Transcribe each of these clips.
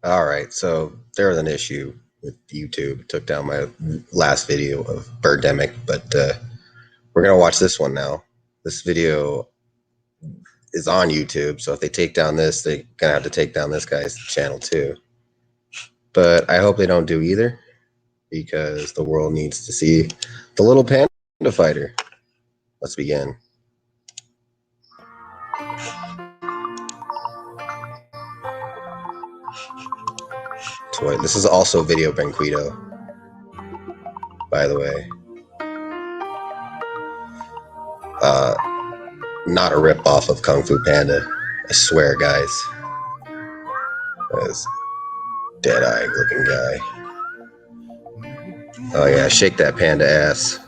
All right, so there was an issue with YouTube. It took down my last video of Birdemic, but we're gonna watch this one now. This video is on YouTube, so if they take down this, they're gonna have to take down this guy's channel too. But I hope they don't do either, because the world needs to see the little panda fighter. Let's begin. So wait, this is also Video Branquito, by the way. Not a rip-off of Kung Fu Panda. I swear, guys. This dead-eye looking guy. Oh yeah, shake that panda ass.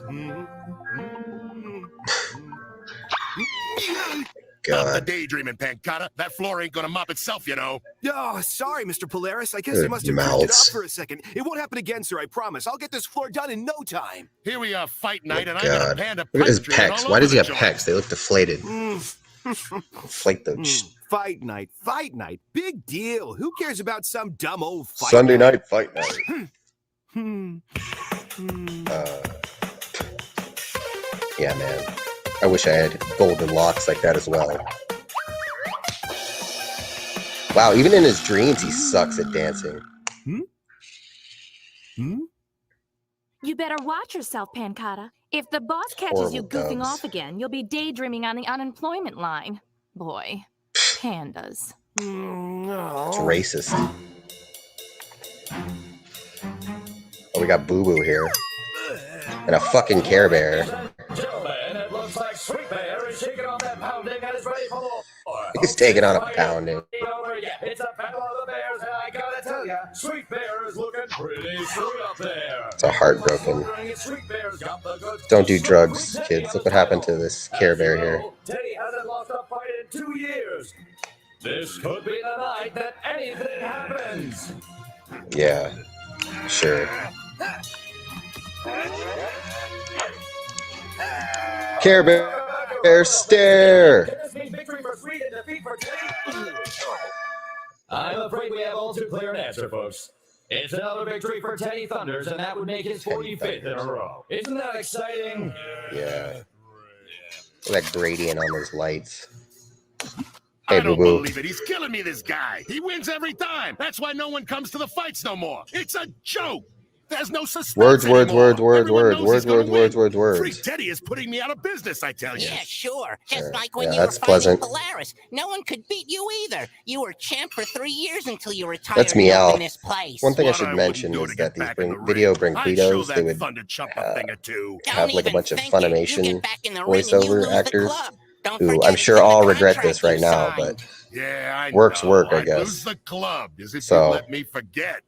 God. Stop the daydreaming, Pancata. That floor ain't gonna mop itself, you know. Oh, sorry, Mr. Polaris. I guess I must have drifted off for a second. It won't happen again, sir, I promise. I'll get this floor done in no time. Here we are, fight night, and I'm in a panda. Look at his pecs. Why does he have pecs? They look deflated. Inflate those. Fight night. Big deal. Who cares about some dumb old fight Sunday night fight night. Yeah, man. I wish I had golden locks like that as well. Wow, even in his dreams, he sucks at dancing. You better watch yourself, Pancata. If the boss catches you goofing off again, you'll be daydreaming on the unemployment line. Boy, pandas. It's racist. Oh, we got Boo Boo here. And a fucking Care Bear. Gentlemen, it looks like Sweet Bear is shaking on that pounding and is ready for more. He's taking on a pounding. It's a battle of the bears, and I gotta tell ya, Sweet Bear is looking pretty sweet up there. It's a heartbroken. Don't do drugs, kids. Look what happened to this Care Bear here. Teddy hasn't lost a fight in 2 years. This could be the night that anything happens. Yeah, sure. Care Bear stare. I'm afraid we have all too clear an answer, folks. It's another victory for Teddy Thunders, and that would make his 45th in a row. Isn't that exciting? Yeah. Look at that gradient on those lights. Hey, I don't Boo Boo. believe it. He's killing me, this guy. He wins every time. That's why no one comes to the fights no more. It's a joke. There's no suspense Words. Freak Words. Teddy is putting me out of business, I tell you. Yeah, sure. Just Sure. like when Yeah, you were that's fighting pleasant. Polaris. No one could beat you either. You were champ for 3 years until you retired That's me out. in this place. One thing I What should I mention wouldn't do is to that get these back in the ring. video I'd show Branquitos, that they would thunder chump a thing or two. have like a Don't bunch of even think it. You Funimation get back in the ring and you voiceover lose the actors club. Don't who forget I'm it's sure in the all regret contract this right you now, signed. but Yeah, I work's know. work, I I'd guess. lose the club as if So- you let me forget.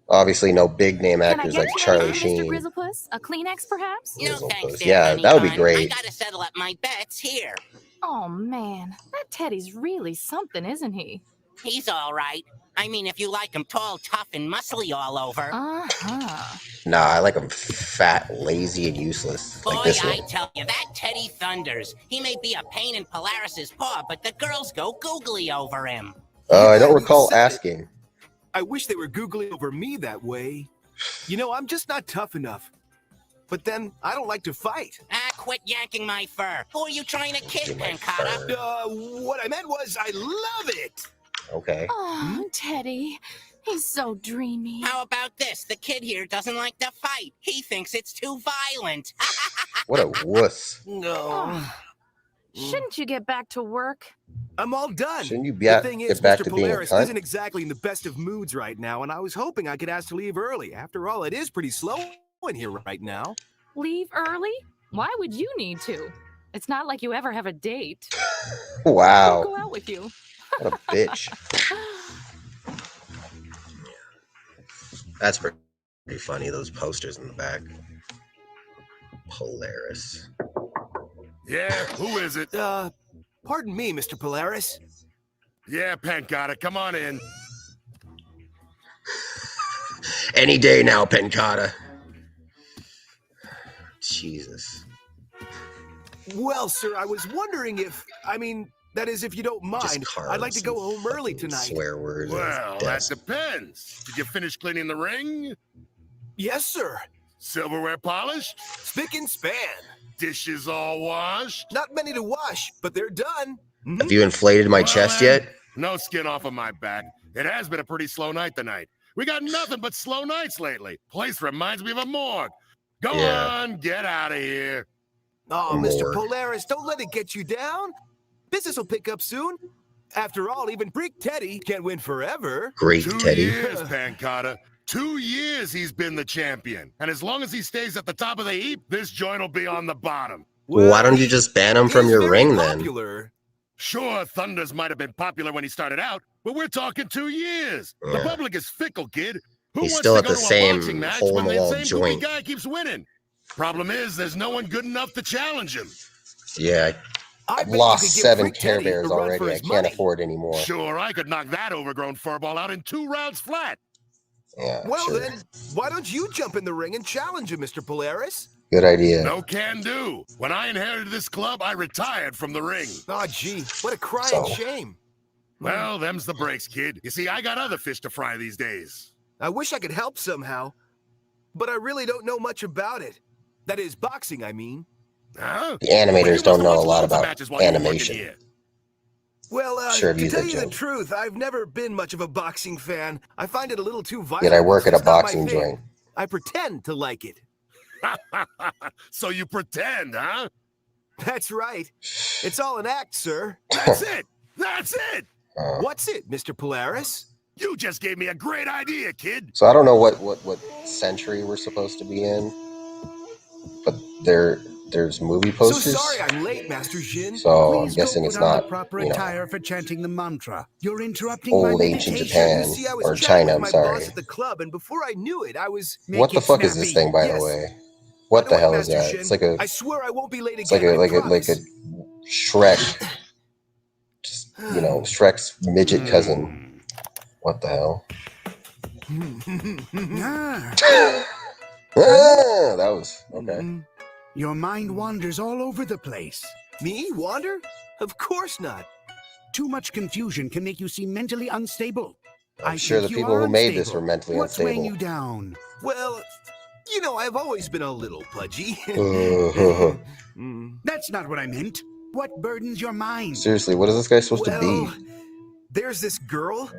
obviously no big name Can I actors get like you Charlie anything, Mr. Sheen. Grizzlepuss? A Kleenex, perhaps? No Grizzle thanks Puss. there, Yeah, honey that would be bun. great. I gotta settle up my bets here. Oh, man. That Teddy's really something, isn't he? He's all right. I mean, if you like him tall, tough, and muscly all over. Uh-huh. Nah, I like them fat, lazy, and useless. Like Boy, this I one. tell you, that Teddy Thunders. He may be a pain in Polaris's paw, but the girls go googly over him. I don't recall asking. I wish they were googly over me that way. You know, I'm just not tough enough. But then, I don't like to fight. Ah, quit yanking my fur. Who are you trying to kid, My Pancata? fur. What I meant was, I love it. Okay. Oh, Teddy. He's so dreamy. How about this? The kid here doesn't like to fight. He thinks it's too violent. What a wuss. No. Oh, shouldn't you get back to work? I'm all done. Shouldn't you The thing is, get back Mr. to being a Polaris cunt? isn't exactly in the best of moods right now, and I was hoping I could ask to leave early. After all, it is pretty slow in here right now. Leave early? Why would you need to? It's not like you ever have a date. I'll Wow. go out with you. What a bitch. That's pretty funny, those posters in the back. Polaris. Yeah, who is it? Pardon me, Mr. Polaris. Yeah, Pancata, come on in. Any day now, Pancata. Jesus. Well, sir, I was wondering if, That is, if you don't mind, I'd like to go home early tonight. Swear words. Well, that depends. Did you finish cleaning the ring? Yes, sir. Silverware polished? Spick and span. Dishes all washed? Not many to wash, but they're done. Have you inflated my chest yet? No skin off of my back. It has been a pretty slow night tonight. We got nothing but slow nights lately. Place reminds me of a morgue. Go on, get out of here. Oh, Mr. Polaris, don't let it get you down. Business will pick up soon. After all, even Greek Teddy can't win forever. Greek 2 Teddy. years, Pancata. 2 years he's been the champion. And as long as he stays at the top of the heap, this joint will be on the bottom. Well, why don't you just ban him from your ring then? Sure, Thunders might have been popular when he started out, but we're talking 2 years. The public is fickle, kid. Who He's wants still to at go the to a same boxing match hole when in the the wall same joint? goofy guy keeps winning? Problem is, there's no one good enough to challenge him. Yeah, I've lost 7 Care Bears already. I can't afford anymore. Sure, I could knock that overgrown furball out in 2 rounds flat. Yeah, well, sure. then, why don't you jump in the ring and challenge him, Mr. Polaris? Good idea. No can do. When I inherited this club, I retired from the ring. Oh, gee, what a crying shame. Well, them's the breaks, kid. You see, I got other fish to fry these days. I wish I could help somehow, but I really don't know much about it. That is, boxing, I mean. Huh? The animators don't know a lot about animation. Well, sure, to tell you the truth, I've never been much of a boxing fan. I find it a little too violent. Yet I work at a It's not my boxing thing. joint. I pretend to like it. So you pretend, huh? That's right. It's all an act, sir. That's it. That's it. What's it, Mr. Polaris? You just gave me a great idea, kid. So I don't know what century we're supposed to be in, but there's movie posters. So sorry I'm late, Master Jin. So I'm guessing it's not, proper you know, attire for chanting the mantra. You're interrupting old my ancient meditation. Japan See, I was or chatting China. with I'm my sorry. boss at the club, and before I knew it, I was. What the fuck is this thing, by the Yes. way? What the hell is Master that? Jin, It's like a. I swear I won't be late It's again. like a Shrek. Just, you know, Shrek's midget cousin. What the hell? That was okay. Your mind wanders all over the place. Me wander? Of course not. Too much confusion can make you seem mentally unstable. I'm sure the think you people are who made this unstable. were mentally What's weighing unstable. you down? Well, you know, I've always been a little pudgy. That's not what I meant. What burdens your mind? Seriously, what is this guy supposed to be? There's this girl.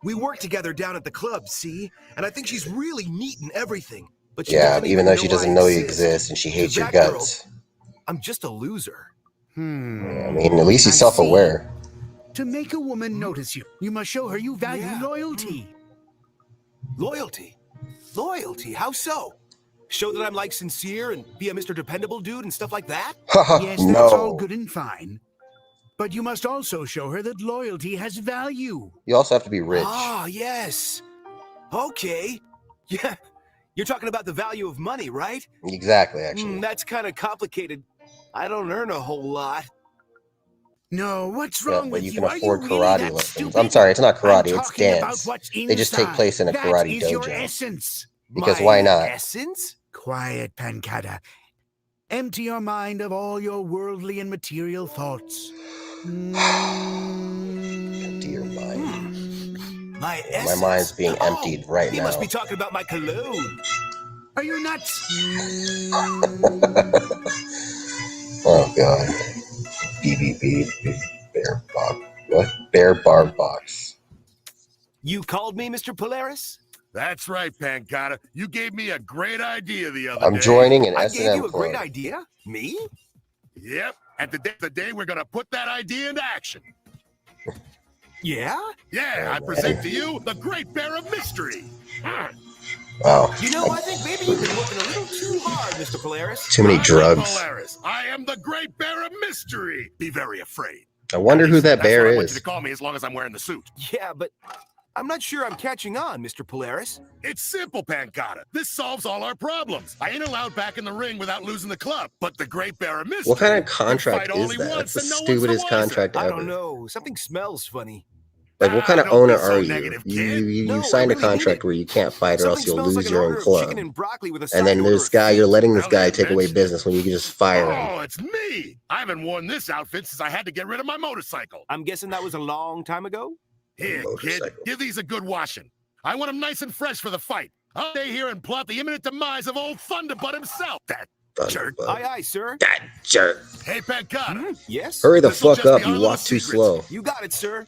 We work together down at the club, see? And I think she's really neat and everything. But she Yeah, doesn't even though she know doesn't I know you exist. exist and she hates your That girl, guts. I'm just a loser. I mean, at least he's I self-aware. To make a woman notice you, you must show her you value Yeah. loyalty. Loyalty? Loyalty? How so? Show that I'm like sincere and be a Mr. Dependable dude and stuff like that? Yes, that's all No. good and fine. But you must also show her that loyalty has value. You also have to be rich. Ah, yes. Okay. Yeah. You're talking about the value of money, right? Exactly, actually. That's kind of complicated. I don't earn a whole lot. No, what's Yeah, wrong but with you you? can Are afford you really karate that lessons. stupid? I'm sorry, it's not karate, I'm it's talking about dance. what's They just take inside. place in a That karate is your dojo. essence. Because My why not? Essence? Quiet, Pancata. Empty your mind of all your worldly and material thoughts. Empty your mind. My My essence? mind's being emptied right He now. must be talking about my cologne. Are you nuts? Oh god. BBB. Bear box. What? Bear bar box. You called me, Mr. Polaris? That's right, Pancata. You gave me a great idea the other I'm day. joining an I gave S&M you a great club. idea? Me? Yep. And the day we're gonna put that idea into action. Yeah? Yeah, I present to you the Great Bear of Mystery. Wow. You know, I think maybe you've been working a little too hard, Mr. Polaris. Too many I'm drugs. Polaris. I am the Great Bear of Mystery. Be very afraid. I wonder who that That's bear what I want you is. to call me as long as I'm wearing the suit. Yeah, but I'm not sure I'm catching on, Mr. Polaris. It's simple, Pancata. This solves all our problems. I ain't allowed back in the ring without losing the club. But the Great Bear of Mystery. What kind of can contract fight is only that? once That's the and no one's stupidest the wiser. contract I ever. don't know. Something smells funny. Like, what kind of don't owner be so are you? negative, You, kid. you, you No, I signed a really mean contract it. where you can't fight or else Something you'll smells like lose an your order own of club. chicken and broccoli with a And side then order this of guy, you're feet. letting this Well, guy then, take away Mitch. business when you can just fire him. Oh, it's me. I haven't worn this outfit since I had to get rid of my motorcycle. I'm guessing that was a long time ago? Here, kid, Motorcycle. give these a good washing. I want them nice and fresh for the fight. I'll stay here and plot the imminent demise of old Thunderbutt himself. That jerk. Thunderbug. Aye, aye, sir. That jerk. Hey, Pancata. Yes? Hurry the This'll fuck just up. be our You little walk too secrets. slow. You got it, sir.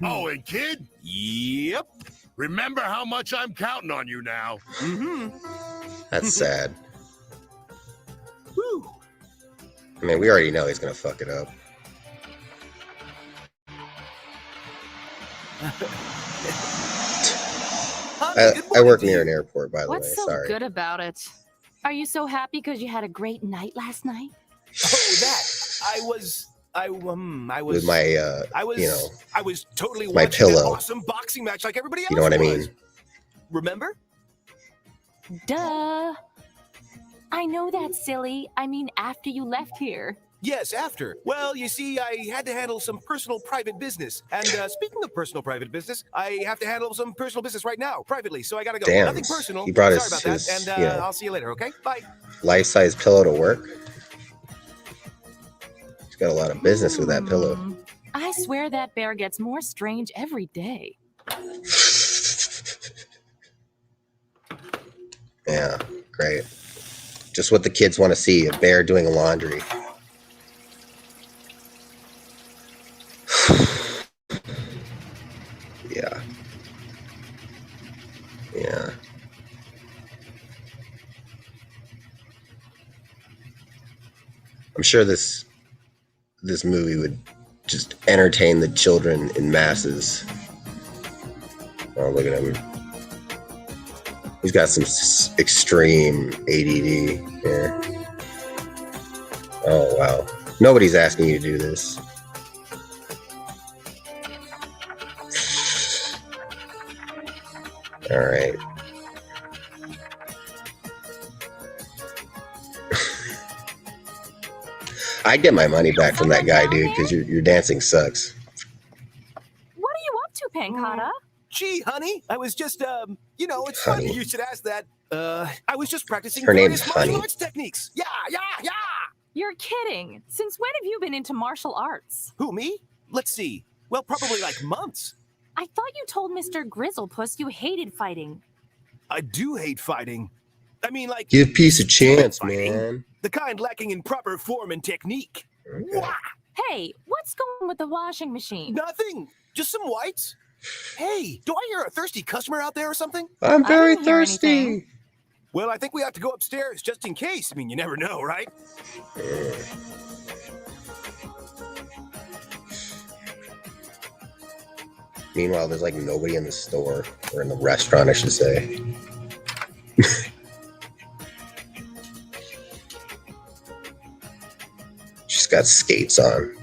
Oh, and kid, Yep. remember how much I'm counting on you now. Mm-hmm. That's sad. Woo. I mean, we already know he's gonna fuck it up. I work near an airport, by the What's way. so Sorry. good about it? Are you so happy because you had a great night last night? Oh, that. I was, With my, I was totally my watching pillow. an awesome boxing match like everybody else You know what I was. mean? Remember? Duh. I know that's silly. I mean, after you left here. Yes, after. Well, you see, I had to handle some personal private business. And speaking of personal private business, I have to handle some personal business right now, privately. So I gotta go. Damn. Nothing personal. He brought Sorry his- about that. his, And you know. I'll see you later, okay? Bye. Life-size pillow to work. He's got a lot of business with that pillow. I swear that bear gets more strange every day. Yeah, great. Just what the kids want to see, a bear doing laundry. Yeah. Yeah. I'm sure this movie would just entertain the children in masses. Oh, look at him. He's got some extreme ADD here. Oh, wow. Nobody's asking you to do this. All right. I'd get my money back from that guy, dude, because your dancing sucks. What are you up to, Pancata? Gee, honey, I was just, it's Honey. funny you should ask that. I was just practicing Her name's various martial Honey. arts techniques. Yeah, yeah, yeah. You're kidding. Since when have you been into martial arts? Who, me? Let's see. Well, probably like months. I thought you told Mr. Grizzlepuss you hated fighting. I do hate fighting. I mean, like... Give peace a chance, fighting. man. The kind lacking in proper form and technique. Okay. Wah! Hey, what's going with the washing machine? Nothing. Just some whites. Hey, do I hear a thirsty customer out there or something? I'm I very didn't hear thirsty. anything. Well, I think we have to go upstairs just in case. I mean, you never know, right? Meanwhile, there's like nobody in the store, or in the restaurant, I should say. She's got skates on.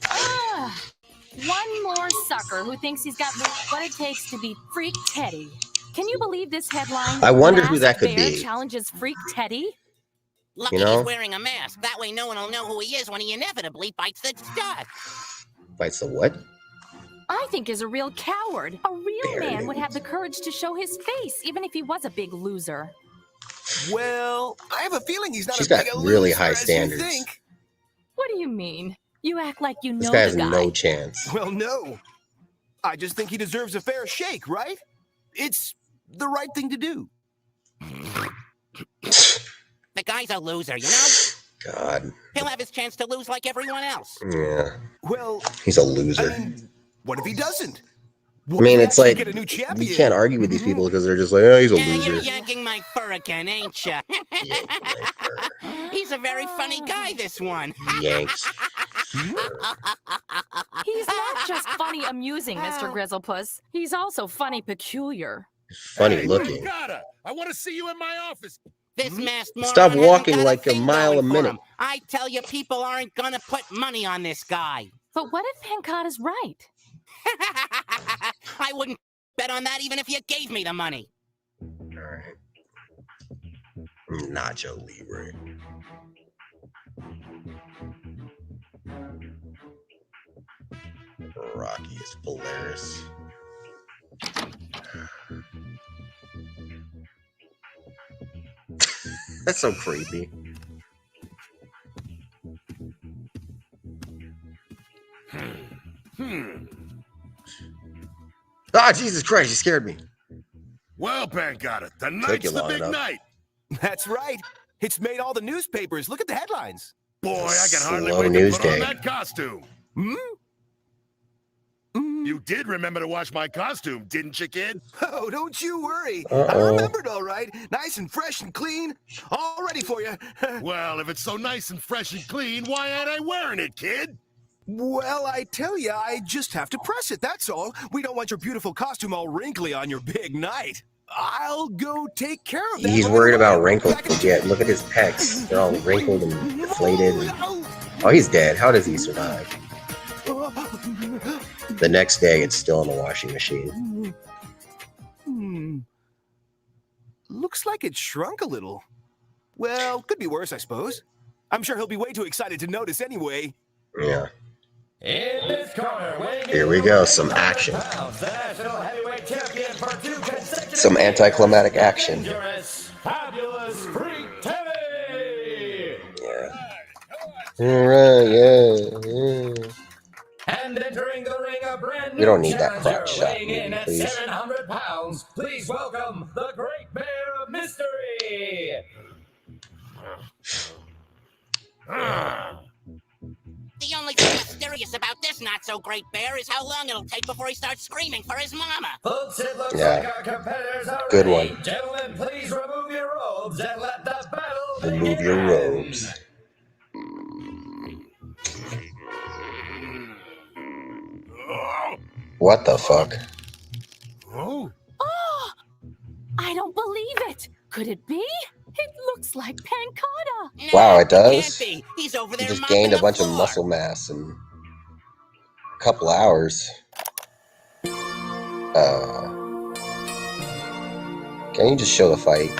Ah, one more sucker who thinks he's got what it takes to beat Freak Teddy. Can you believe this headline? I wonder who that Masked could Bear be. Challenges Freak Teddy? Lucky You know? he's wearing a mask. That way no one will know who he is when he inevitably bites the dust. Bites the what? I think is a real coward. A real Bear man would news. have the courage to show his face, even if he was a big loser. Well, I have a feeling he's not She's as big got a really loser high as you standards. think. What do you mean? You act like you This know guy has the guy. no chance. Well, no. I just think he deserves a fair shake, right? It's the right thing to do. The guy's a loser, you know? God. He'll have his chance to lose like everyone else. Yeah. Well, He's a I loser. mean, what if he doesn't? I mean, it's like, get a new champion. you can't argue with these people because they're just like, oh, he's a Yeah, you're loser. yanking my fur again, ain't ya? He's a very funny guy, this one. Yanks. He's not just funny amusing, Mr. Grizzlepuss. He's also funny peculiar. Funny Hey, looking. Pancata, I want to see you in my office. This masked moron Stop hasn't walking got like a thing mile going a for minute. him. I tell you, people aren't gonna put money on this guy. But what if Pancata's right? I wouldn't bet on that even if you gave me the money. All right. Nacho Libre. It's Polaris. That's so creepy. Ah, Jesus Christ, you scared me. Well, Panda, Took you tonight's the long big enough. night. That's right. It's made all the newspapers. Look at the headlines. Boy, I can hardly Slow wait news to put on day. that costume. Hmm? You did remember to wash my costume, didn't you, kid? Oh, don't you worry. I Uh-oh. remembered all right. Nice and fresh and clean. All ready for you. Well, if it's so nice and fresh and clean, why ain't I wearing it, kid? Well, I tell you, I just have to press it, that's all. We don't want your beautiful costume all wrinkly on your big night. I'll go take care of that. He's right worried away. about wrinkles. Back in- Yeah, look at his pecs. They're all wrinkled and deflated. Oh, he's dead. How does he survive? The next day, it's still in the washing machine. Looks like it shrunk a little. Well, could be worse, I suppose. I'm sure he'll be way too excited to notice anyway. Yeah. In this corner, weighing Here in we at go, some 100 action. pounds, the national heavyweight champion for 2 consecutive Some years, anticlimactic action. dangerous, fabulous Freak Teddy! All right, yeah. And entering the ring, a brand new We don't need that challenger, crotch shot, weighing in at please. 700 pounds. Please welcome the Great Bear of Mystery. The only thing mysterious about this not-so-great bear is how long it'll take before he starts screaming for his mama. Folks, it looks Yeah. like our competitors are Good ready. one. Gentlemen, please remove your robes and let the battle Remove begin. your robes. What the fuck? Oh? Oh, I don't believe it. Could it be? It looks like Pancata. Wow, it It does? can't be. He's over He there just mopping gained a the bunch of floor. muscle mass in a couple hours. Can you just show the fight?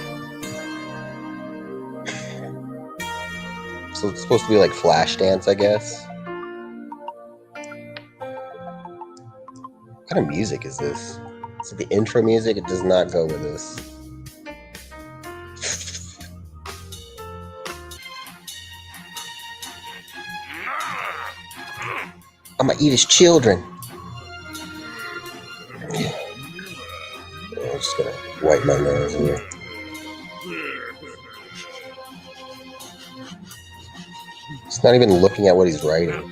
So it's supposed to be like Flashdance, I guess. What kind of music is this? Is it the intro music? It does not go with this. I'm gonna eat his children. I'm just gonna wipe my nose here. He's not even looking at what he's writing.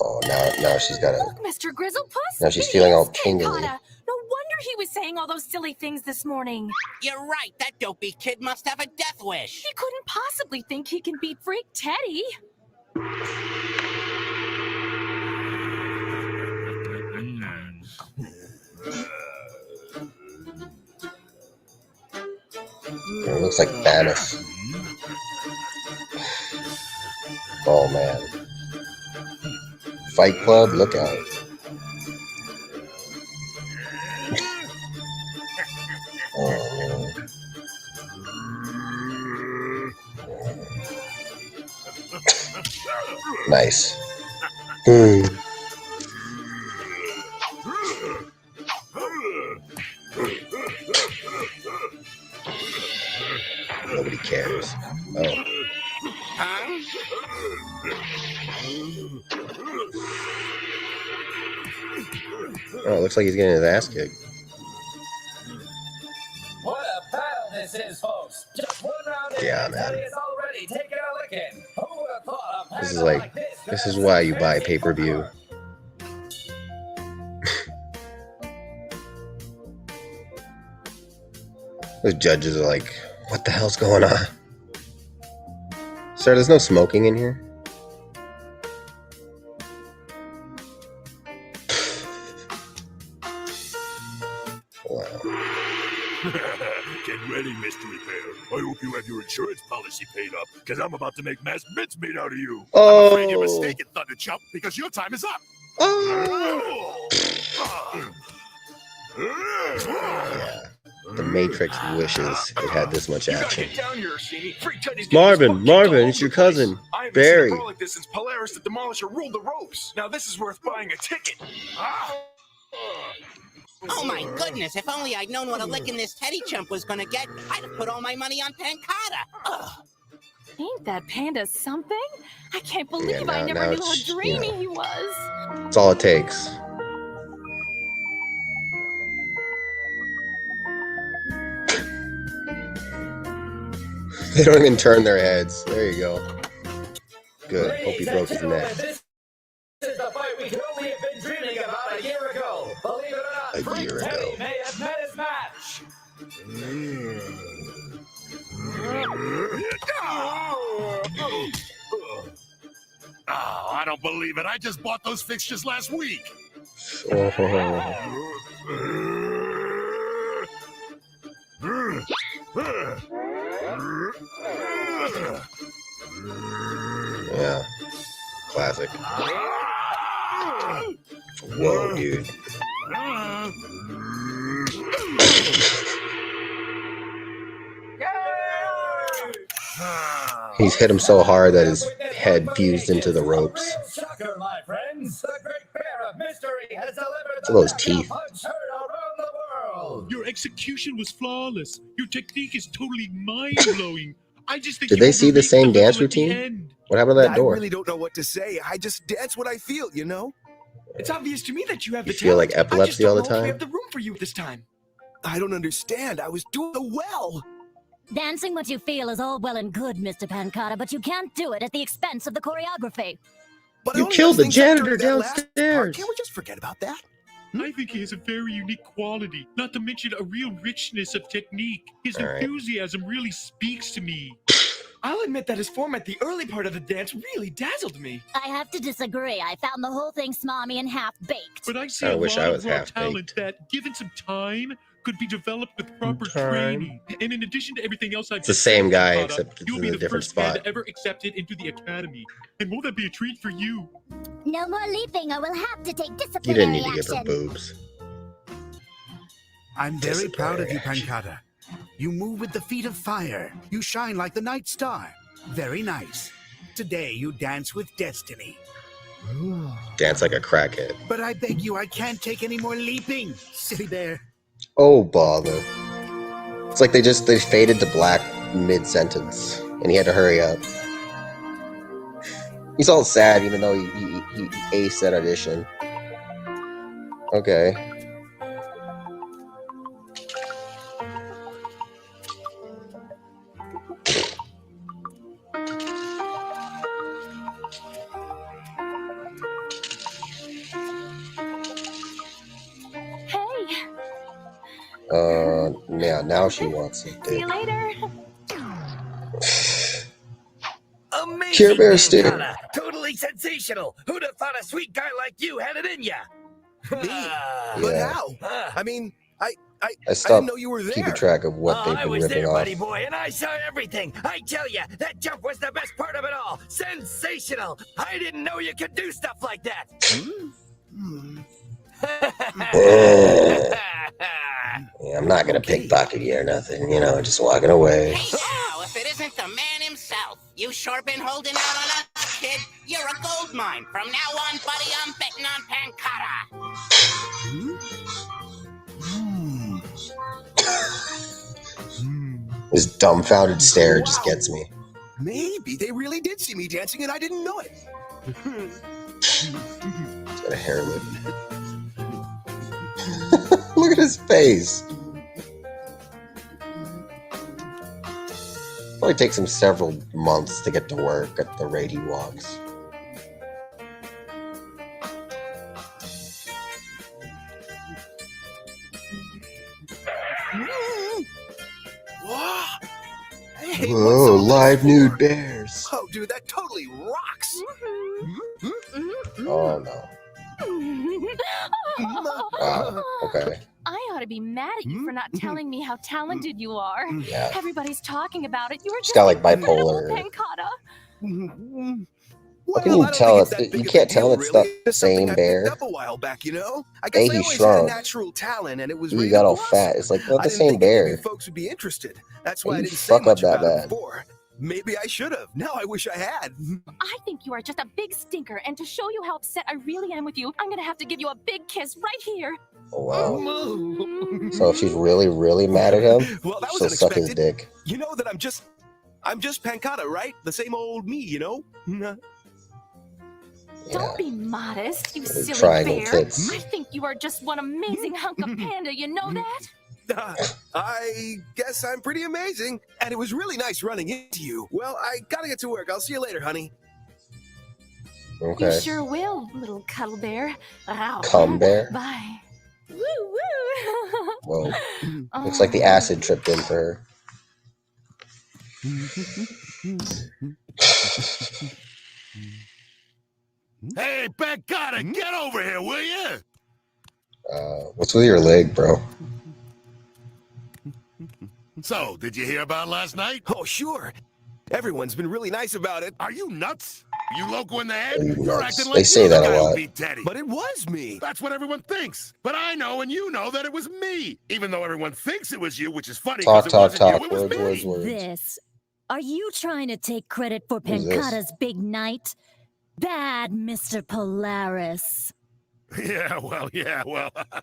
Oh, now she's got a. Look, Mr. Grizzlepuss. Now she's It feeling is all tingly. Pancata. No wonder he was saying all those silly things this morning. You're right. That dopey kid must have a death wish. He couldn't possibly think he can beat Freak Teddy. It looks like Thanos. Oh man. Fight Club, look out. Oh man. Nice. Nobody cares. Oh. Huh? Oh, it looks like he's getting his ass kicked. What a battle this is, folks. Just one round in, Yeah, and man. Teddy is already taking a licking. Who would have thought a This is Panda like, this this could is have why some you buy fancy pay-per-view. footwork? Those judges are like, what the hell's going on? Sir, there's no smoking in here? Wow. Get ready, Mystery Bear. I hope you have your insurance policy paid up, because I'm about to make mass mincemeat out of you. I'm afraid you're Oh. mistaken, Thunderchump, because your time is up. Oh. Oh. Yeah. The Matrix wishes it had this much action. Marvin, it's your cousin, Barry. Like this since Polaris the Demolisher ruled the ropes. Now this is worth buying a ticket. Oh my goodness, if only I'd known what a licking this Teddy chump was gonna get, I'd have put all my money on Pancata. Ugh. Ain't that Panda something? I can't believe I never knew how dreamy he was. That's all it takes. They don't even turn their heads. There you go. Good. Hope he broke his neck. This is the fight we could only have been dreaming about a year ago. Believe it or not, A year ago. Teddy may have met his match. Oh, I don't believe it. I just bought those fixtures last week. Yeah. Classic. Whoa, dude. He's hit him so hard that his head fused into the ropes. Shocker, my friends. The great bear of mystery has delivered Look at those teeth. punch heard around the world. Your execution was flawless. Your technique is totally mind-blowing. I just think Did they see the same dance routine? What happened to that door? I really don't know what to say. I just dance what I feel, you know? It's obvious to me that you have You the feel like talent. epilepsy all the I just don't know if we time? have the room for you this time. I don't understand. I was doing so well. Dancing what you feel is all well and good, Mr. Pancata, but you can't do it at the expense of the choreography. But I You only killed messed the things up janitor during that last part. downstairs. Can't we just forget about that? I think he has a very unique quality, not to mention a real richness of technique. His All right. enthusiasm really speaks to me. I'll admit that his form at the early part of the dance really dazzled me. I have to disagree. I found the whole thing smarmy and half-baked. But I see I a wish lot I of was raw half-baked. talent that, given some time, could be developed with proper Time. training. And in addition to everything else I've It's the just same said, guy, Panda, except it's you'll in be a the different first Panda spot. ever accepted into the academy. And won't that be a treat for you? No more leaping or we'll have to take You disciplinary didn't need to give her action. boobs. I'm very proud of you, Disciplinary Pancata. You move with the feet of fire. You shine like the night star. Very nice. Today you dance with destiny. Dance like a crackhead. But I beg you, I can't take any more leaping, silly bear. Oh, bother. It's like they faded to black mid-sentence, and he had to hurry up. He's all sad, even though he aced that audition. Okay. Hey, Yeah, now she wants it. see you later. Amazing, Care Bear stick. Pancata. Totally sensational. Who'd have thought a sweet guy like you had it in ya? Me? But Yeah. how? I mean, I I didn't stopped know you were there. keeping track of what they've I been was ripping there, off. buddy boy, and I saw everything. I tell ya, that jump was the best part of it all. Sensational. I didn't know you could do stuff like that. Yeah, I'm not gonna pickpocket you or nothing, you know, just walking away. Hey now, if it isn't the man himself. You sure been holding out on us, kid. You're a gold mine. From now on, buddy, I'm betting on Pancata. This dumbfounded stare just gets me. Maybe they really did see me dancing and I didn't know it. He's got a hair lip. Look at his face. Probably takes him several months to get to work at the rate he walks. Hey, Whoa, what's all live this nude for? bears. Oh, dude, that totally rocks. Oh no. Wow, okay. I ought to be mad at you for not telling me how talented you are. Yeah. Everybody's talking about it. You were She's just got, like, incredible, bipolar. Pancata. How can you tell it's you can't tell it's not the same bear? Up a while back, you know. I A, guess I he always shrunk. had a natural talent, and it was B, he ready got to all blossom. fat. It's like not I the didn't same think any of bear. you folks would be interested. That's How why I you didn't say fuck up much that about it bad? before. Maybe I should have. Now I wish I had. I think you are just a big stinker, and to show you how upset I really am with you, I'm gonna have to give you a big kiss right here. Oh wow. So if she's really, really mad at him, Well, that was she'll suck his unexpected. dick. You know that I'm just Pancata, right? The same old me, you know? Don't be modest, you silly triangle bear. tits. I think you are just one amazing hunk of panda, you know that? I guess I'm pretty amazing. And it was really nice running into you. Well, I gotta get to work. I'll see you later, honey. Okay. You sure will, little cuddle bear. Ow. Cum bear? Bye. Woo woo! Whoa. Looks like the acid tripped in for her. Hey, Panda, get over here, will you? What's with your leg, bro? So, did you hear about last night? Oh, sure. Everyone's been really nice about it. Are you nuts? You loco in the head? Are you You're nuts? acting They like say you're the that a guy who lot. beat Teddy. But it was me. That's what everyone thinks. But I know and you know that it was me. Even though everyone thinks it was you, which is funny because it wasn't you, it was me. Words. This. Are you trying to take credit for Who's this? Pancata's big night? Bad, Mr. Polaris. Yeah, well.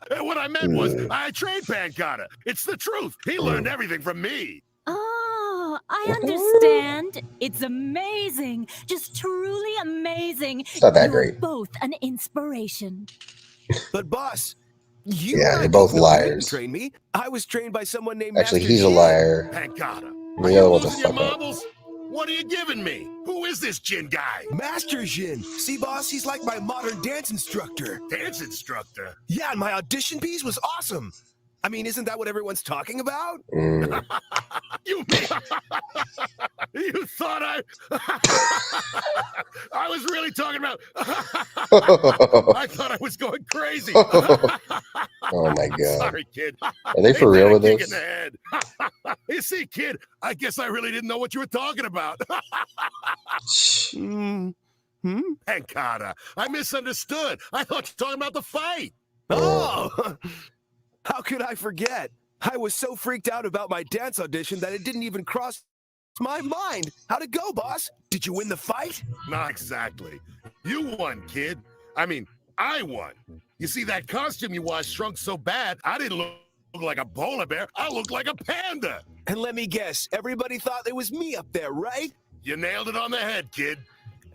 What I meant was, I trained Panda. It's the truth. He learned everything from me. Oh, I understand. It's amazing. Just truly amazing. It's not that You're great. both an inspiration. But boss, you Yeah, and I they're both know you didn't liars. train me. I was trained by someone named Actually, Master he's a Jin. liar. Panda. The other one's a Losing your fuck up. marbles? What are you giving me? Who is this Jin guy? Master Jin. See, boss, he's like my modern dance instructor. Dance instructor? Yeah, and my audition piece was awesome. I mean, isn't that what everyone's talking about? You thought I was really talking about I thought I was going crazy. Oh my god. Sorry, kid. Are they for real with Kick this? in the head. You see, kid, I guess I really didn't know what you were talking about. Pancata, I misunderstood. I thought you were talking about the fight. Oh, how could I forget? I was so freaked out about my dance audition that it didn't even cross my mind. How'd it go, boss? Did you win the fight? Not exactly. You won, kid. I mean, I won. You see, that costume you wore shrunk so bad, I didn't look like a polar bear. I looked like a panda. And let me guess, everybody thought it was me up there, right? You nailed it on the head, kid.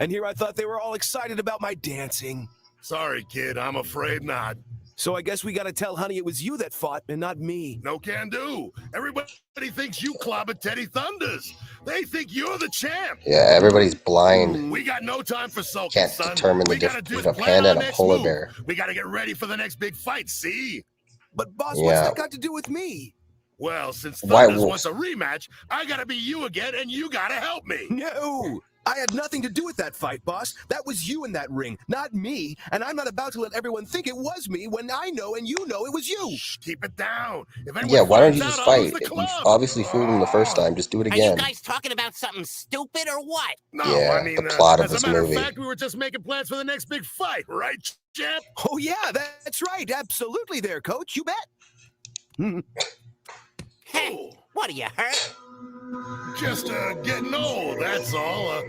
And here I thought they were all excited about my dancing. Sorry, kid, I'm afraid not. So I guess we gotta tell Honey it was you that fought and not me. No can do. Everybody thinks you clobbered Teddy Thunders. They think you're the champ. Yeah, everybody's blind. We got no time for sulking, Can't son. determine the We gotta difference do is between a plan panda our and a next polar move. bear. We gotta get ready for the next big fight, see? But boss, Yeah. what's that got to do with me? Well, since White Thunders wolves. wants a rematch, I gotta be you again, and you gotta help me. No! I had nothing to do with that fight, boss. That was you in that ring, not me. And I'm not about to let everyone think it was me when I know and you know it was you. Shh, keep it down. If anyone Yeah, why don't you finds just out, I'll lose fight? the You club. obviously fooled him the first time. Just do it Are you again. guys talking about something stupid or what? No, Yeah, I mean, the plot of as this a matter movie. of fact, we were just making plans for the next big fight, right, champ? Oh, yeah, that's right. Absolutely there, coach. You bet. Hey, what are you hurt? Just getting old, that's all.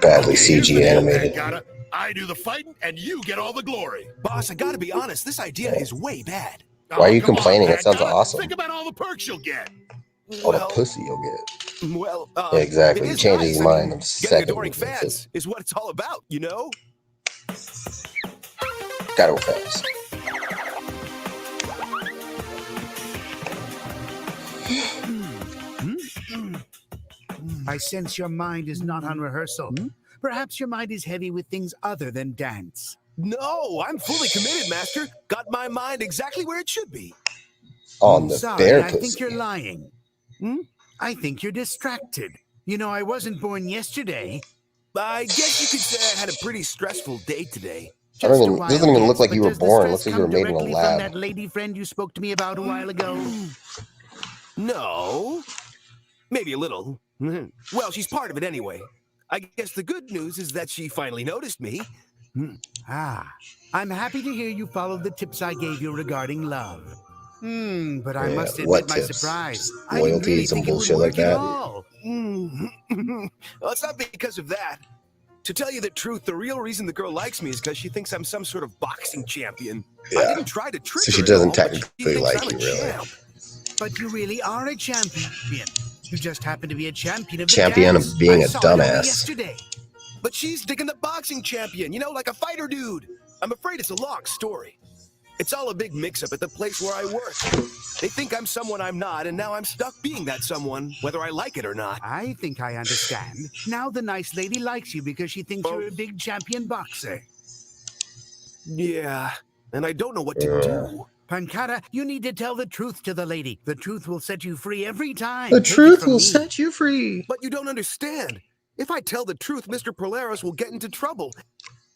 Badly Here's the CG deal, animated. Pancata. I do the fighting, and you get all the glory. Boss, I gotta be honest. This idea is way bad. Why are you come on, complaining? It sounds Pancata. awesome. Think about all the perks you'll get. All the pussy you'll get. Well, Yeah, exactly. it You is change nice. his I mind mean, in getting seconds. adoring That's fans is what it's all about, you know? Gotta go fast. I sense your mind is not on rehearsal. Perhaps your mind is heavy with things other than dance. No, I'm fully committed, Master. Got my mind exactly where it should be. On the Sorry, bear I pussy. think you're lying. I think you're distracted. You know, I wasn't born yesterday. I guess you could say I had a pretty stressful day today. I don't Just a even, while, doesn't even yes, look like but you were does the born. It stress looks like you were come made in a directly from lab. that lady friend you spoke to me about a while ago? No. Maybe a little. Well, she's part of it anyway. I guess the good news is that she finally noticed me. I'm happy to hear you followed the tips I gave you regarding love. But I Yeah, must what admit my tips? surprise. Just I didn't loyalty, really some think it would bullshit like work at that? all. Well, it's not because of that. To tell you the truth, the real reason the girl likes me is because she thinks I'm some sort of boxing champion. I Yeah. didn't try to trick So her she at doesn't all, but she technically thinks like I'm a you, really. champ. But you really are a champion. You just happen to be a champion of the Champion of dance. being I a saw it only dumbass. yesterday. But she's digging the boxing champion, you know, like a fighter dude. I'm afraid it's a long story. It's all a big mix-up at the place where I work. They think I'm someone I'm not, and now I'm stuck being that someone, whether I like it or not. I think I understand. Now the nice lady likes you because she thinks you're a big champion boxer. Yeah, and I don't know what to do. Pancata, you need to tell the truth to the lady. The truth will set you free every time. The Take it truth from will me. set you free. But you don't understand. If I tell the truth, Mr. Polaris will get into trouble.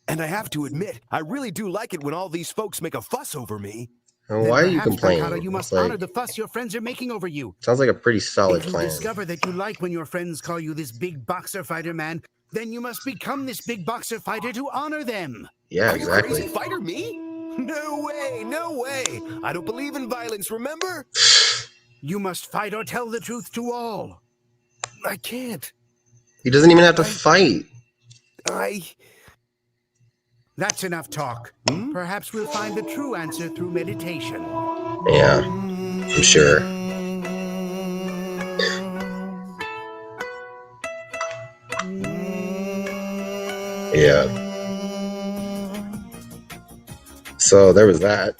And I have to admit, I really do like it when all these folks make a fuss over me. And Then why are you perhaps, complaining? Pancata, you must It's like- honor the fuss your friends are making over you. Sounds like a pretty solid If you plan. discover that you like when your friends call you this big boxer fighter man, then you must become this big boxer fighter to honor them. Yeah, Are you a crazy exactly. fighter, me? No way, no way. I don't believe in violence, remember? You must fight or tell the truth to all. I can't. He doesn't even have to fight. That's enough talk. Perhaps we'll find the true answer through meditation. Yeah, I'm sure. Yeah. So there was that.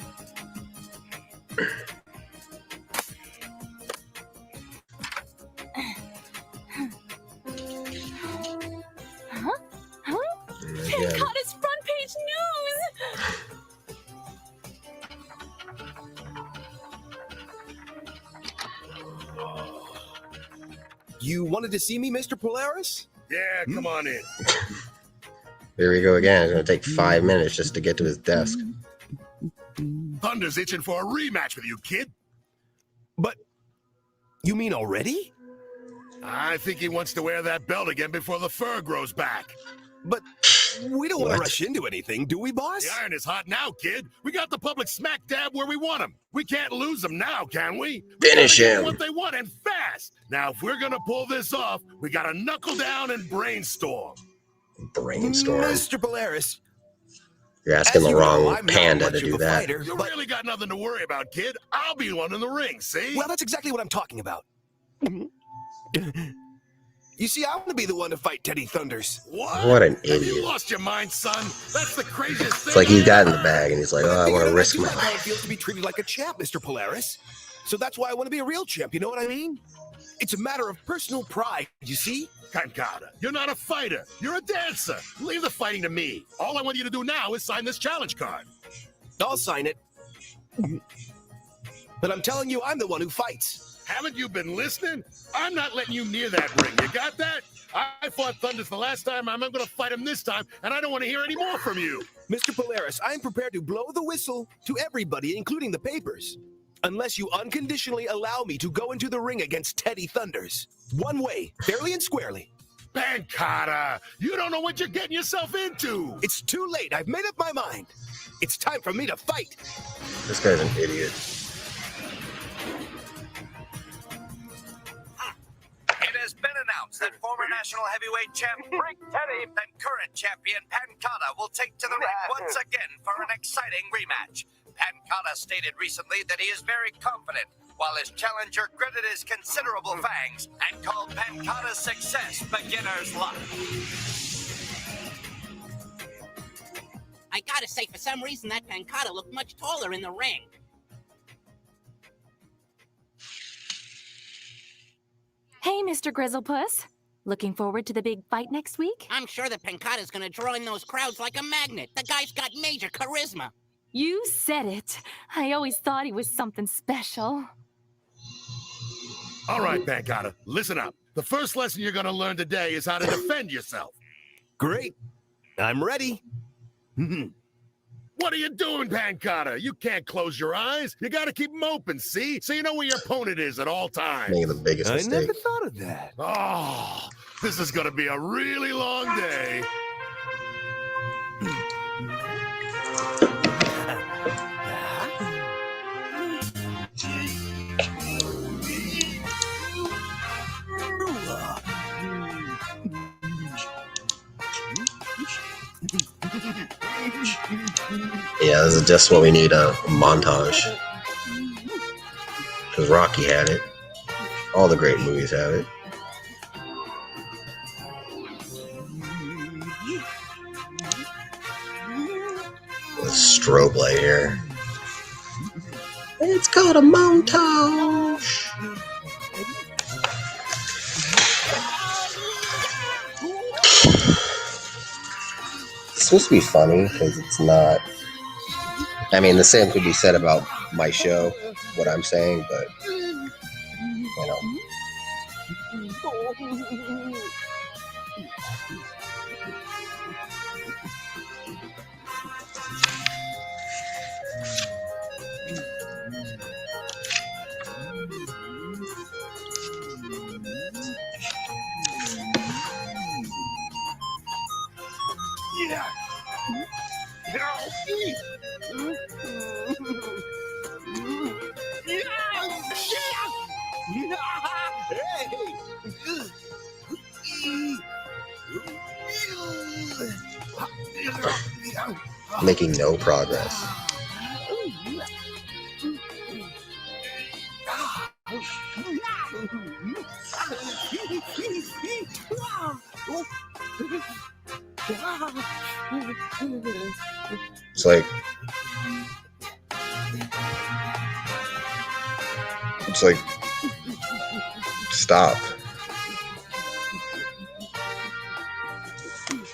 Again. Pancatta's front page news! You wanted to see me, Mr. Polaris? Yeah, come on in. Here we go again. It's gonna take 5 minutes just to get to his desk. Thunder's itching for a rematch with you, kid. But you mean already? I think he wants to wear that belt again before the fur grows back. But we don't want What? to rush into anything, do we, boss? The iron is hot now, kid. We got the public smack dab where we want him. We can't lose them now, can we? Finish We gotta get him. what they want and fast. Now, if we're gonna pull this off, we gotta knuckle down and brainstorm. Brainstorm. Mr. Polaris, You're asking as the you know, wrong I'm not panda much to of do a that. fighter, You but- really got nothing to worry about, kid. I'll be the one in the ring, see? Well, that's exactly what I'm talking about. You see, I want to be the one to fight Teddy Thunders. What an Have you idiot. lost your mind, son? That's the craziest thing. It's like he's I got in ever the bag and he's like, But oh, I want to figured risk do my like how it life. feels to be treated like a champ, Mr. Polaris. So that's why I want to be a real champ, you know what I mean? It's a matter of personal pride, you see? Pancata, you're not a fighter. You're a dancer. Leave the fighting to me. All I want you to do now is sign this challenge card. I'll sign it. But I'm telling you, I'm the one who fights. Haven't you been listening? I'm not letting you near that ring. You got that? I fought Thunders the last time. I'm going to fight him this time, and I don't want to hear any more from you. Mr. Polaris, I am prepared to blow the whistle to everybody, including the papers, unless you unconditionally allow me to go into the ring against Teddy Thunders. One way, fairly and squarely. Pancata, you don't know what you're getting yourself into. It's too late. I've made up my mind. It's time for me to fight. This guy's an idiot. It has been announced that former national heavyweight champ Rick Teddy and current champion Pancata will take to the ring once again for an exciting rematch. Pancata stated recently that he is very confident, while his challenger gritted his considerable fangs and called Pancata's success beginner's luck. I gotta say, for some reason, that Pancata looked much taller in the ring. Hey, Mr. Grizzlepuss. Looking forward to the big fight next week? I'm sure that Pancata's gonna draw in those crowds like a magnet. The guy's got major charisma. You said it. I always thought he was something special. All right, Pancata, listen up. The first lesson you're going to learn today is how to defend yourself. Great. I'm ready. What are you doing, Pancata? You can't close your eyes. You got to keep them open, see? So you know where your opponent is at all times. Making the biggest I mistake. never thought of that. Oh, This is gonna be a really long day. Yeah, this is just what we need, a montage. Because Rocky had it. All the great movies have it. The strobe light here. It's called a montage. It's supposed to be funny because it's not. I mean, the same could be said about my show, what I'm saying, but you know. Making no progress. It's like, stop.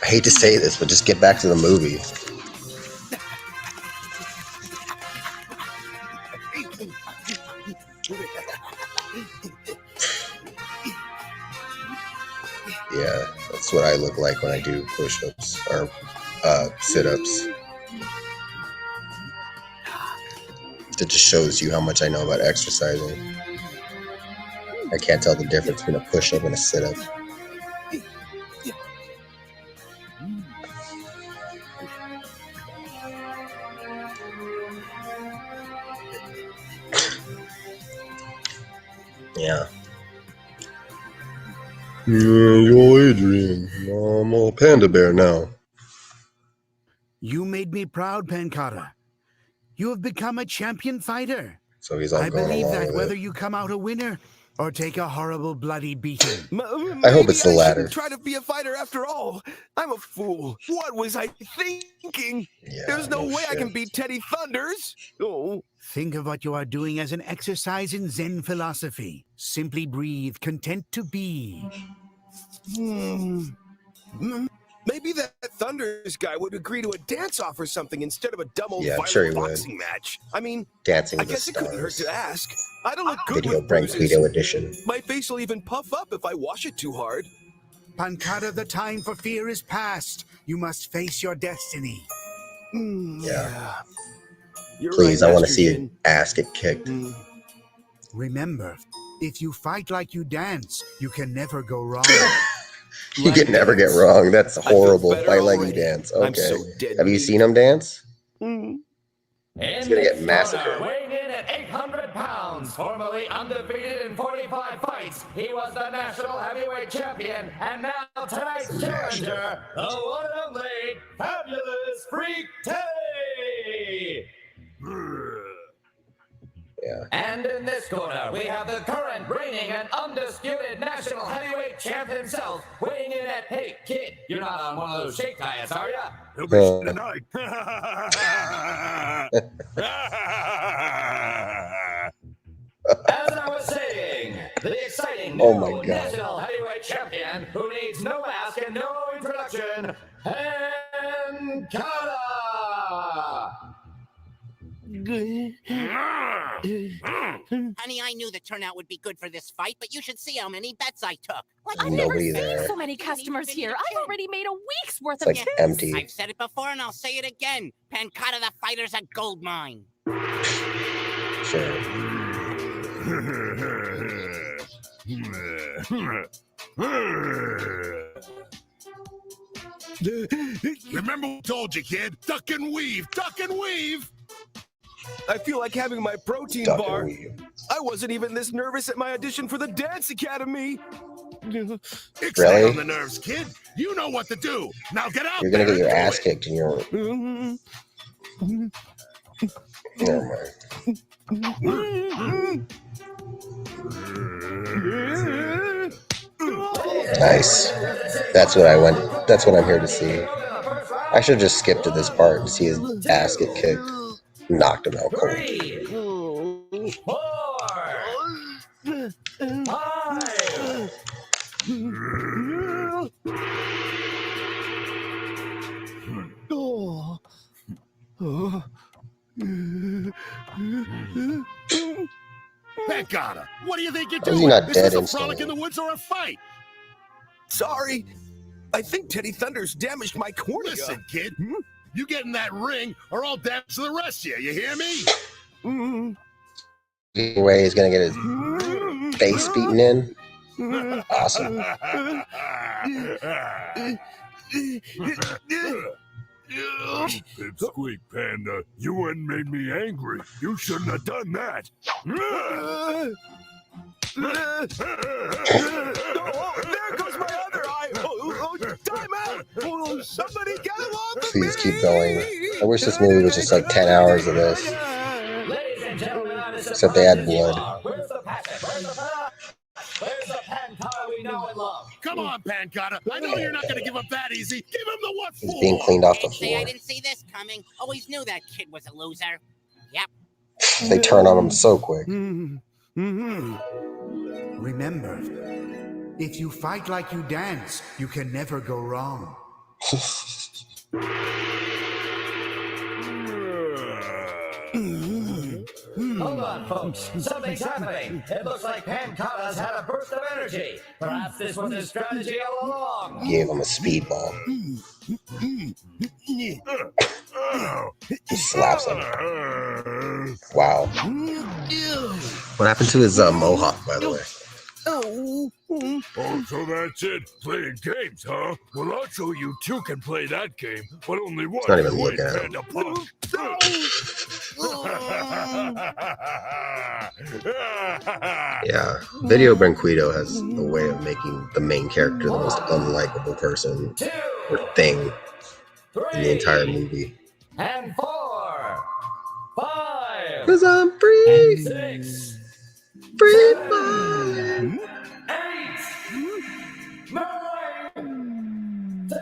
I hate to say this, but just get back to the movie. Yeah, that's what I look like when I do push-ups or sit-ups. It just shows you how much I know about exercising. I can't tell the difference between a push-up and a sit-up. Yeah. Yo, Adrian. I'm a panda bear now. You made me proud, Pancata. You have become a champion fighter. So he's all I going believe along that with whether it. you come out a winner or take a horrible bloody beating. I hope it's the Maybe I latter. shouldn't try to be a fighter after all. I'm a fool. What was I thinking? Yeah, There's no way I shit. can beat Teddy Thunders. Oh. Think of what you are doing as an exercise in Zen philosophy. Simply breathe, content to be. Maybe that Thunders guy would agree to a dance-off or something instead of a dumb old Yeah, I'm violent sure he would. boxing match. I mean, Dancing I with the guess it couldn't hurt Stars. to ask. I don't look good Video with bruises. Branquito edition. My face will even puff up if I wash it too hard. Pancata, the time for fear is past. You must face your destiny. Yeah. You're Please, right, I want to Master see Jin. your ass get kicked. Remember, if you fight like you dance, you can never go wrong. You can never get wrong. That's horrible. better Fight like you already. dance. I'm Okay. so dead Have you meat. seen him dance? In He's gonna get this massacred. corner, weighing in at 800 pounds, formerly undefeated in 45 fights, he was the national heavyweight champion, and now tonight's challenger, the one and only Fabulous Freak Teddy! Yeah. And in this corner, we have the current reigning and undisputed national heavyweight champ himself, weighing in at, hey, kid, you're not on one of those shake diets, are ya? He'll be tonight. As I was saying, the exciting Oh my new God. national heavyweight champion who needs no mask and no introduction, Pancata! Honey, I knew the turnout would be good for this fight, but you should see how many bets I took. I've never Nobody seen there. so many customers here. I've already made a week's worth It's of like tips. empty. I've said it before and I'll say it again. Pancata the fighter's a gold mine. Sure. Remember what I told you, kid? Duck and weave, duck and weave. I feel like having my protein Duck and bar. weave. I wasn't even this nervous at my audition for the Dance Academy. Ixnay on the nerves, kid. You know what to do. Now get out. You're gonna there get your and do ass it. kicked in your. Never mind. Nice. That's what I went. That's what I'm here to see. I should have just skipped to this part and see his ass get kicked. Knocked him out cold. 3, 4, 5. Panda, what do you think you're How's he doing? not Is dead this a instantly? frolic in the woods or a fight? Sorry. I think Teddy Thunder's damaged my cornea. Listen, kid. You get in that ring or I'll damage the rest of you. You hear me? Either way, he's gonna get his face beaten in. Awesome. Pipsqueak, Panda, you went and made me angry. You shouldn't have done that. There goes my other eye. Time out. Somebody get him off of Please me. keep going. I wish this movie was just like 10 hours of this. Ladies and gentlemen, I'm as Except they had surprised as you blood. are. Where's the passion? Where's the Panda we know and love? Come on, Panda. I know you're not going to give up that easy. Give him the what He's for. being cleaned off the Can't say I floor. didn't see this coming. Always knew that kid was a loser. Yep. They turn on him so quick. Remember, if you fight like you dance, you can never go wrong. Hold on, folks. Something's happening. It looks like Pancada's had a burst of energy. Perhaps this was his strategy all along. Gave him a speedball. Slaps him. Wow. What happened to his mohawk, by the way? Oh, so that's it? Playing games, huh? Well, I'll show you two can play that game, but only one not even can win, looking at him. Panda Punk. Yeah. Video Branquito has a way of making the main character the most unlikable person or thing in the entire movie. And 4, 5, Cause I'm free! 6, Free mind! 8, 9, 10.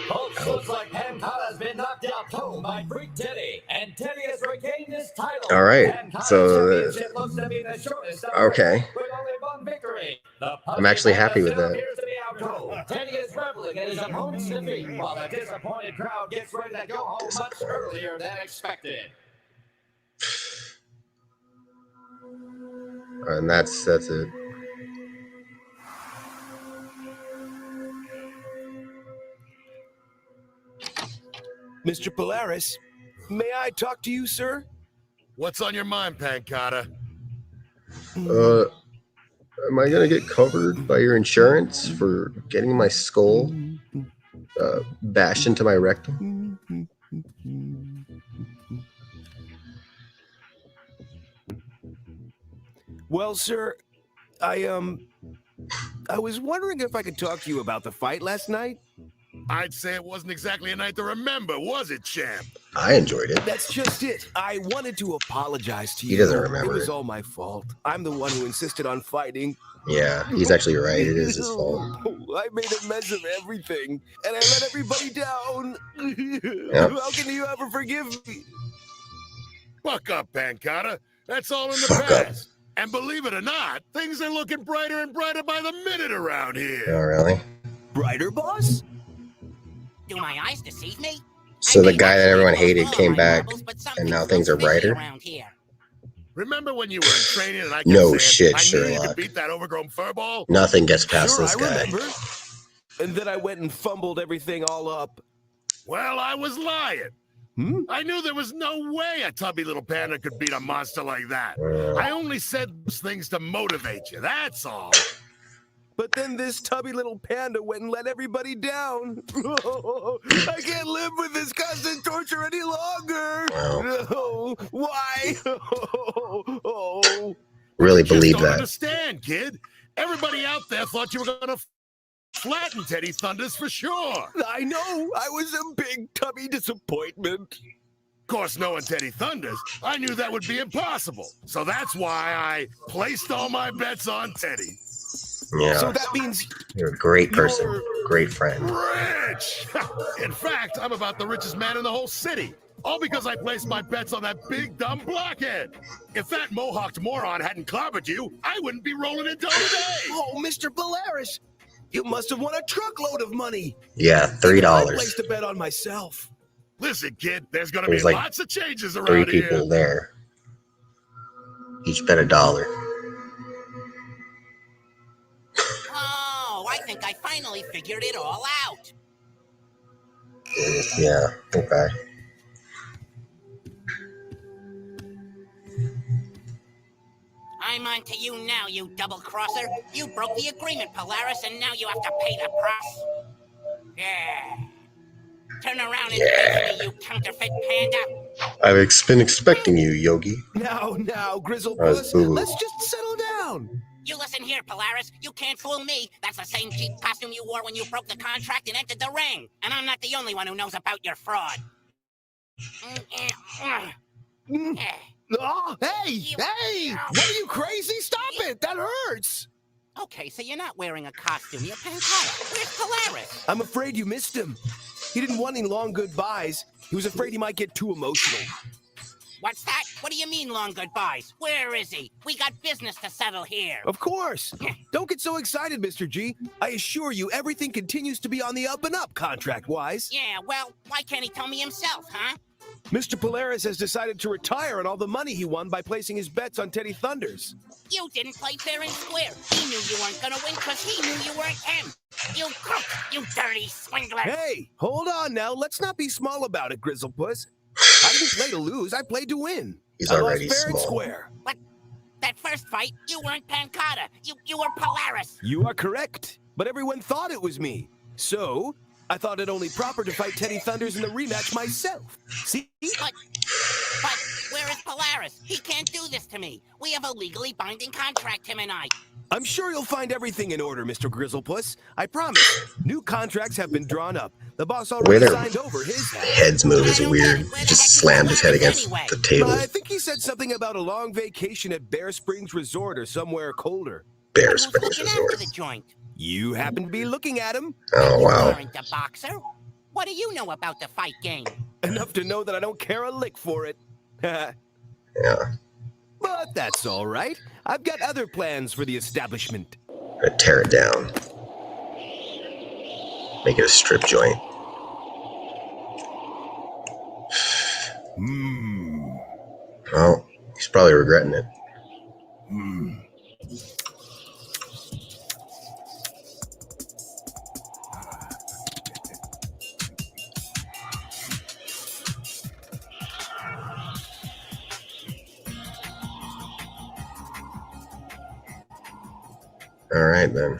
Folks, looks like Pancada's been knocked out cold by Freak Teddy, and Teddy has regained his title. All right, Pancada's so championship looks to be the shortest of okay. with only one victory. The I'm actually happy with still that. appears to be out cold. Teddy is reveling in his opponent's defeat, while the disappointed crowd gets ready to go home much earlier than expected. And that's it. Mr. Polaris, may I talk to you, sir? What's on your mind, Panda? Am I gonna get covered by your insurance for getting my skull bashed into my rectum? Well, sir, I was wondering if I could talk to you about the fight last night. I'd say it wasn't exactly a night to remember, was it, champ? I enjoyed it. That's just it. I wanted to apologize to you. He doesn't remember It was it. all my fault. I'm the one who insisted on fighting. Yeah, he's actually right. It is his fault. I made a mess of everything, and I let everybody down. Yep. How can you ever forgive me? Buck up, Panda. That's all in the Fuck up. past. And believe it or not, things are looking brighter and brighter by the minute around here. Oh, really? Brighter, boss? Do my eyes deceive me? So I the may guy not that be everyone able to hated follow came my back, marbles, but some and now things things are look fishy brighter? around here. Remember when you were in training and I kept No saying, shit, I knew you Sherlock. could beat that overgrown furball? Nothing gets past Sure, this I guy. remember. And then I went and fumbled everything all up. Well, I was lying. I knew there was no way a tubby little panda could beat a monster like that. I only said those things to motivate you, that's all. But then this tubby little panda went and let everybody down. I can't live with this constant torture any longer. No. Why? Really believe Don't that. understand, kid. Everybody out there thought you were gonna flatten Teddy Thunders for sure. I know. I was a big tubby disappointment. Of course, knowing Teddy Thunders, I knew that would be impossible. So that's why I placed all my bets on Teddy. Yeah. So that means You're a great person, great friend. Rich! In fact, I'm about the richest man in the whole city. All because I placed my bets on that big dumb blockhead. If that mohawked moron hadn't clobbered you, I wouldn't be rolling in dough today. Oh, Mr. Polaris, you must have won a truckload of money. Yeah, $3. I placed a bet on myself. Listen, kid, there's gonna There's be like lots of changes 3 around people here. there. Each bet $1. Oh, I think I finally figured it all out. Yeah, okay. I'm on to you now, you double-crosser. You broke the agreement, Polaris, and now you have to pay the price. Yeah. Turn around and face me, you counterfeit panda. I've been expecting you, Yogi. Now, Grizzle That's Puss, boo-boo. let's just settle down. You listen here, Polaris. You can't fool me. That's the same cheap costume you wore when you broke the contract and entered the ring. And I'm not the only one who knows about your fraud. Oh, hey! What are you, crazy? Stop it! That hurts! Okay, so you're not wearing a costume. You're Pancata. Where's Polaris? I'm afraid you missed him. He didn't want any long goodbyes. He was afraid he might get too emotional. What's that? What do you mean long goodbyes? Where is he? We got business to settle here. Of course. Don't get so excited, Mr. G. I assure you, everything continues to be on the up and up contract-wise. Yeah, well, why can't he tell me himself, huh? Mr. Polaris has decided to retire on all the money he won by placing his bets on Teddy Thunders. You didn't play fair and square. He knew you weren't gonna win because he knew you weren't him. You crook, you dirty swindler. Hey, hold on now. Let's not be small about it, Grizzlepuss. I didn't play to lose. I played to win. He's I already lost fair and small. square. But that first fight, you weren't Pancata. You were Polaris. You are correct. But everyone thought it was me. So, I thought it only proper to fight Teddy Thunders in the rematch myself. See? But where is Polaris? He can't do this to me. We have a legally binding contract, him and I. I'm sure you'll find everything in order, Mr. Grizzlepuss. I promise. New contracts have been drawn up. The boss The way already their signed over his half. heads move is weird. He just slammed his head against the table. I think he said something about a long vacation at Bear Springs Resort or somewhere colder. Bear Who's Springs looking after Resort. the joint? You happen to be looking at him. Oh, You wow. weren't a boxer. What do you know about the fight game? Enough to know that I don't care a lick for it. Yeah. But that's all right. I've got other plans for the establishment. Gonna tear it down. Make it a strip joint. Well, he's probably regretting it. All right, then.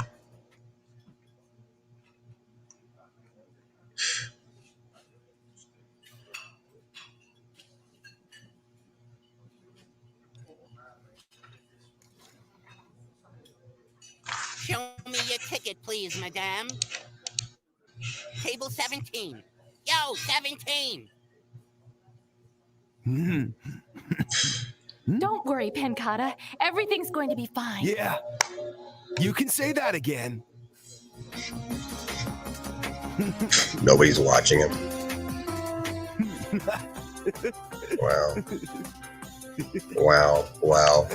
Show me your ticket, please, madame. Table 17. Yo, 17. Don't worry, Pancata. Everything's going to be fine. Yeah. You can say that again. Nobody's watching him. Wow. Wow. Wow.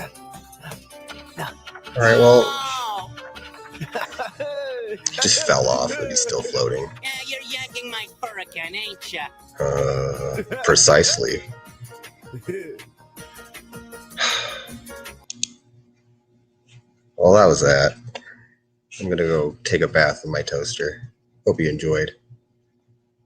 All right, well, Oh, he just fell off, but he's still floating. yeah, you're yanking my fur again, ain't ya? Precisely. Well, that was that. I'm gonna go take a bath in my toaster. Hope you enjoyed.